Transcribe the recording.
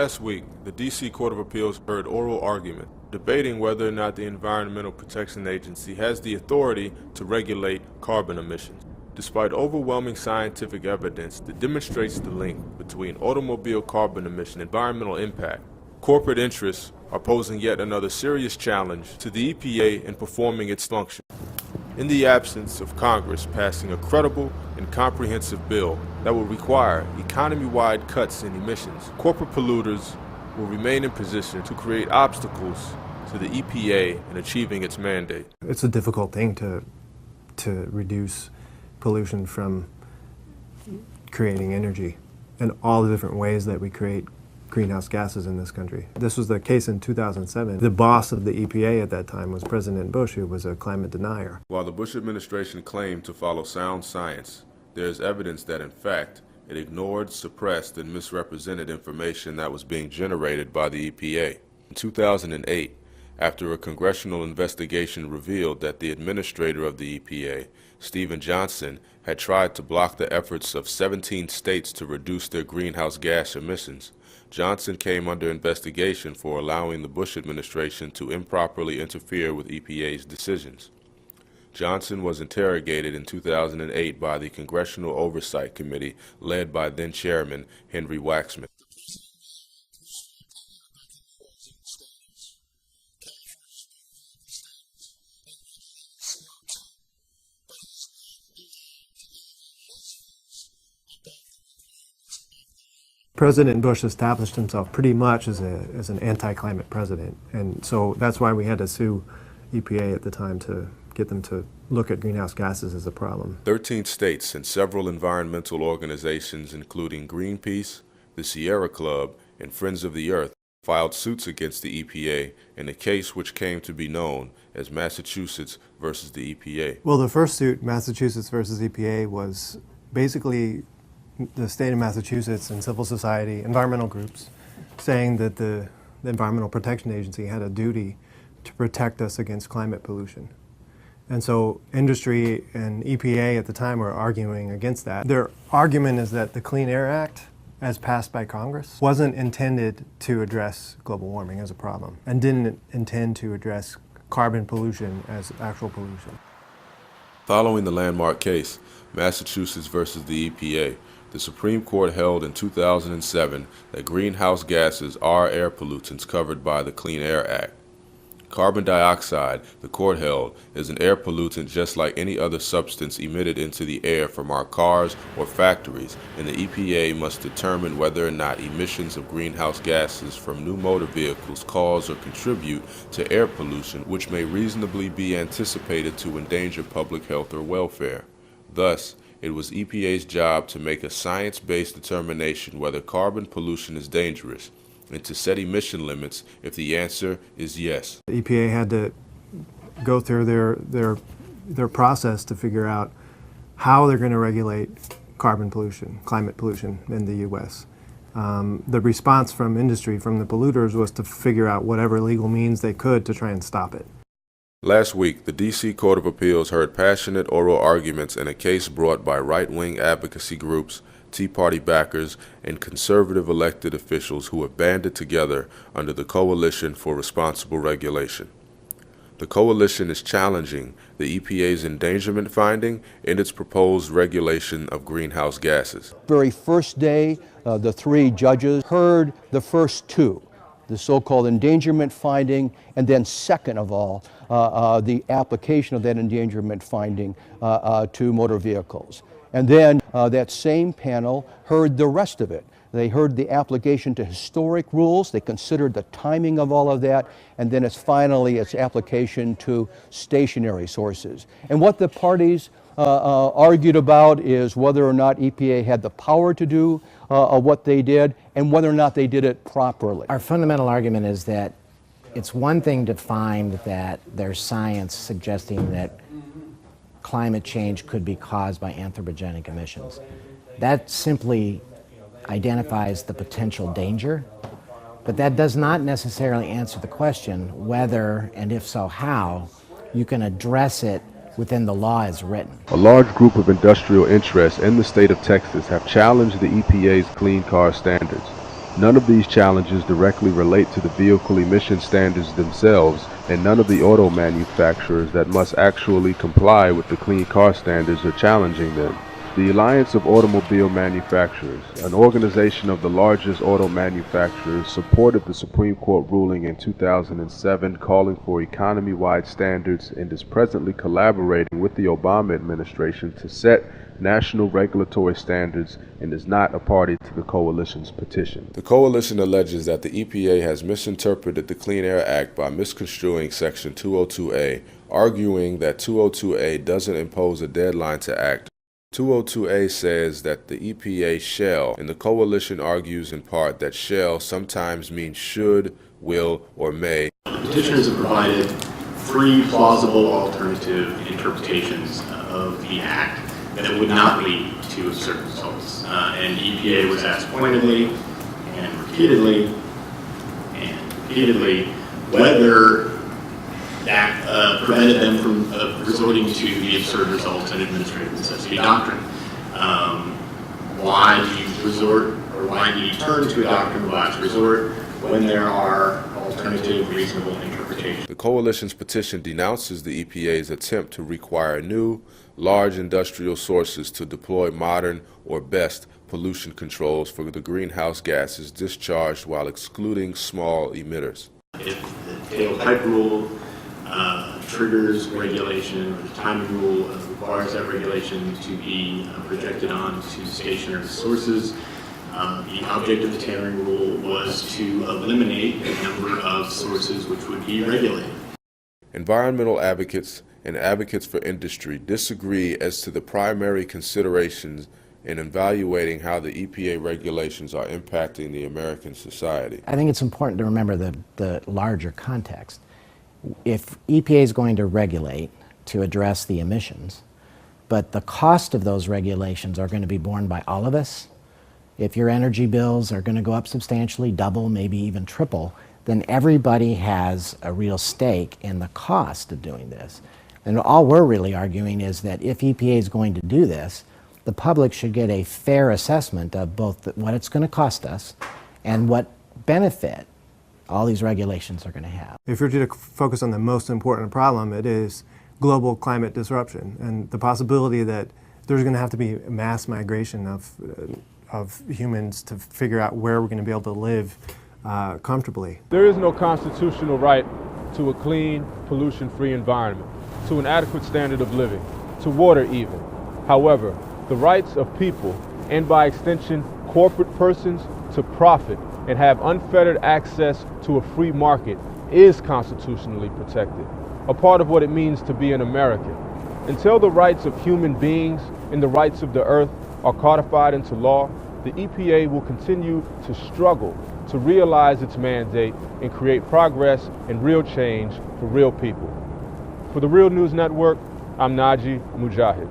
Last week, the D.C. Court of Appeals heard oral argument debating whether or not the Environmental Protection Agency has the authority to regulate carbon emissions. Despite overwhelming scientific evidence that demonstrates the link between automobile carbon emission and environmental impact, corporate interests are posing yet another serious challenge to the EPA in performing its function. In the absence of Congress passing a credible and comprehensive bill that will require economy-wide cuts in emissions, corporate polluters will remain in position to create obstacles to the EPA in achieving its mandate. It's a difficult thing to reduce pollution from creating energy and all the different ways that we create greenhouse gases in this country. This was the case in 2007. The boss of the EPA at that time was President Bush, who was a climate denier. While the Bush administration claimed to follow sound science, there is evidence that in fact it ignored, suppressed, and misrepresented information that was being generated by the EPA. In 2008, after a congressional investigation revealed that the administrator of the EPA, Stephen Johnson, had tried to block the efforts of 17 states to reduce their greenhouse gas emissions, Johnson came under investigation for allowing the Bush administration to improperly interfere with EPA's decisions. Johnson was interrogated in 2008 by the Congressional Oversight Committee led by then-Chairman Henry Waxman. President Bush established himself pretty much as an anti-climate president, and so that's why we had to sue EPA at the time to get them to look at greenhouse gases as a problem. 13 states and several environmental organizations, including Greenpeace, the Sierra Club, and Friends of the Earth, filed suits against the EPA in a case which came to be known as Massachusetts versus the EPA. Well, the first suit, Massachusetts versus EPA, was basically the state of Massachusetts and civil society, environmental groups, saying that the Environmental Protection Agency had a duty to protect us against climate pollution. And so industry and EPA at the time were arguing against that. Their argument is that the Clean Air Act, as passed by Congress, wasn't intended to address global warming as a problem and didn't intend to address carbon pollution as actual pollution. Following the landmark case, Massachusetts versus the EPA, the Supreme Court held in 2007 that greenhouse gases are air pollutants covered by the Clean Air Act. Carbon dioxide, the court held, is an air pollutant just like any other substance emitted into the air from our cars or factories, and the EPA must determine whether or not emissions of greenhouse gases from new motor vehicles cause or contribute to air pollution which may reasonably be anticipated to endanger public health or welfare. Thus, it was EPA's job to make a science-based determination whether carbon pollution is dangerous, and to set emission limits if the answer is yes. The EPA had to go through their process to figure out how they're going to regulate carbon pollution, climate pollution in the U.S. The response from industry, from the polluters, was to figure out whatever legal means they could to try and stop it. Last week, the D.C. Court of Appeals heard passionate oral arguments in a case brought by right-wing advocacy groups, Tea Party backers, and conservative elected officials who have banded together under the Coalition for Responsible Regulation. The coalition is challenging the EPA's endangerment finding and its proposed regulation of greenhouse gases. Very first day, the three judges heard the first two, the so-called endangerment finding, and then second of all, the application of that endangerment finding to motor vehicles. And then that same panel heard the rest of it. They heard the application to historic rules, they considered the timing of all of that, and then finally its application to stationary sources. And what the parties argued about is whether or not EPA had the power to do what they did, and whether or not they did it properly. Our fundamental argument is that it's one thing to find that there's science suggesting that climate change could be caused by anthropogenic emissions. That simply identifies the potential danger, but that does not necessarily answer the question whether, and if so how, you can address it within the law as written. A large group of industrial interests in the state of Texas have challenged the EPA's clean car standards. None of these challenges directly relate to the vehicle emission standards themselves, and none of the auto manufacturers that must actually comply with the clean car standards are challenging them. The Alliance of Automobile Manufacturers, an organization of the largest auto manufacturers, supported the Supreme Court ruling in 2007 calling for economy-wide standards and is presently collaborating with the Obama administration to set national regulatory standards and is not a party to the coalition's petition. The coalition alleges that the EPA has misinterpreted the Clean Air Act by misconstruing Section 202A, arguing that 202A doesn't impose a deadline to act. 202A says that the EPA shall, and the coalition argues in part that shall sometimes means should, will, or may. Petitioners have provided three plausible alternative interpretations of the Act that would not lead to absurd results. And EPA was asked pointedly and repeatedly whether that prevented them from resorting to the absurd results in administrative necessity doctrine. Why do you resort, or why do you turn to a doctrine of last resort when there are alternative reasonable interpretations? The coalition's petition denounces the EPA's attempt to require new, large industrial sources to deploy modern or best pollution controls for the greenhouse gases discharged while excluding small emitters. If the tailpipe rule triggers regulation, or the timing rule requires that regulation to be projected on to stationary sources, the object of the tailoring rule was to eliminate a number of sources which would be regulated. Environmental advocates and advocates for industry disagree as to the primary considerations in evaluating how the EPA regulations are impacting the American society. I think it's important to remember the larger context. If EPA is going to regulate to address the emissions, but the cost of those regulations are going to be borne by all of us, if your energy bills are going to go up substantially, double, maybe even triple, then everybody has a real stake in the cost of doing this. And all we're really arguing is that if EPA is going to do this, the public should get a fair assessment of both what it's going to cost us and what benefit all these regulations are going to have. If you're to focus on the most important problem, it is global climate disruption and the possibility that there's going to have to be a mass migration of humans to figure out where we're going to be able to live comfortably. There is no constitutional right to a clean, pollution-free environment, to an adequate standard of living, to water even. However, the rights of people, and by extension, corporate persons, to profit and have unfettered access to a free market is constitutionally protected, a part of what it means to be an American. Until the rights of human beings and the rights of the earth are codified into law, the EPA will continue to struggle to realize its mandate and create progress and real change for real people. For the Real News Network, I'm Naji Mujahid.